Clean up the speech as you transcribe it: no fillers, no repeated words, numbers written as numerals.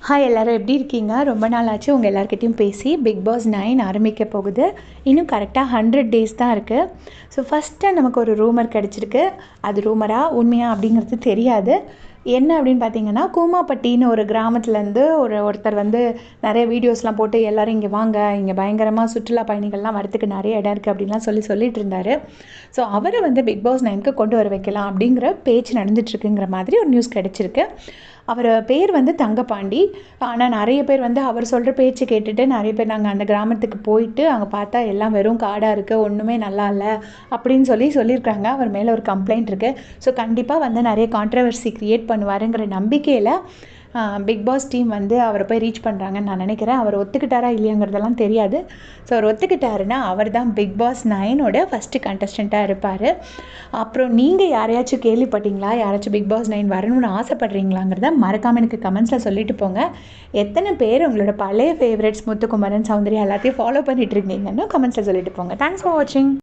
Hi எல்லோரும் எப்படி இருக்கீங்க? ரொம்ப நாள் ஆச்சு உங்கள் எல்லாருக்கிட்டையும் பேசி. பிக் பாஸ் 9 ஆரம்பிக்க போகுது. இன்னும் கரெக்டாக 100 டேஸ் தான் இருக்குது. ஸோ ஃபஸ்ட்டு நமக்கு ஒரு ரூமர் கிடச்சிருக்கு. அது ரூமரா உண்மையா அப்படிங்கிறது தெரியாது. என்ன அப்படின்னு பார்த்தீங்கன்னா, கூமாப்பட்டின்னு ஒரு கிராமத்துலேருந்து ஒருத்தர் நிறைய வீடியோஸ்லாம் போட்டு எல்லோரும் இங்கே வாங்க, இங்கே பயங்கரமாக சுற்றுலா பயணிகள்லாம் வரத்துக்கு நிறைய இடம் இருக்குது அப்படின்லாம் சொல்லிட்டு இருந்தார். ஸோ அவரை பிக் பாஸ் 9க்கு கொண்டு வர வைக்கலாம் அப்படிங்கிற பேச்சு நடந்துட்டுருக்குங்கிற மாதிரி ஒரு நியூஸ் கிடச்சிருக்கு. அவர் பேர் தங்கப்பாண்டி. ஆனால் நிறைய பேர் அவர் சொல்கிற பேச்சு கேட்டுட்டு நிறைய பேர் நாங்கள் அந்த கிராமத்துக்கு போயிட்டு அங்கே பார்த்தா எல்லாம் வெறும் காடாக இருக்குது, ஒன்றுமே நல்லா இல்லை அப்படின்னு சொல்லியிருக்காங்க. அவர் மேலே ஒரு கம்ப்ளைண்ட் இருக்குது. ஸோ கண்டிப்பாக நிறைய கான்ட்ரவர்சி க்ரியேட் பண்ணுவாருங்கிற நம்பிக்கையில் பிக் பாஸ் டீம் அவரை போய் ரீச் பண்ணுறாங்கன்னு நான் நினைக்கிறேன். அவர் ஒத்துக்கிட்டாரா இல்லையாங்கிறதெல்லாம் தெரியாது. ஸோ அவர் ஒத்துக்கிட்டாருன்னா அவர் தான் பிக் பாஸ் 9ஓட ஃபஸ்ட்டு கண்டஸ்டண்ட்டாக இருப்பார். அப்புறம் நீங்கள் யாரையாச்சும் கேள்விப்பட்டீங்களா? யாராச்சும் பிக் பாஸ் 9 வரணும்னு ஆசைப்பட்றீங்களாங்கிறத மறக்காமல் எனக்கு கமெண்ட்ஸில் சொல்லிட்டு போங்க. எத்தனை பேர் உங்களோட பழைய ஃபேவரட்ஸ் முத்துக்குமரன், சௌந்தர்யா எல்லாத்தையும் ஃபாலோ பண்ணிட்டு இருக்கீங்கன்னு கமெண்ட்ஸில் சொல்லிட்டு போங்க. தேங்க்ஸ் ஃபார் வாட்சிங்.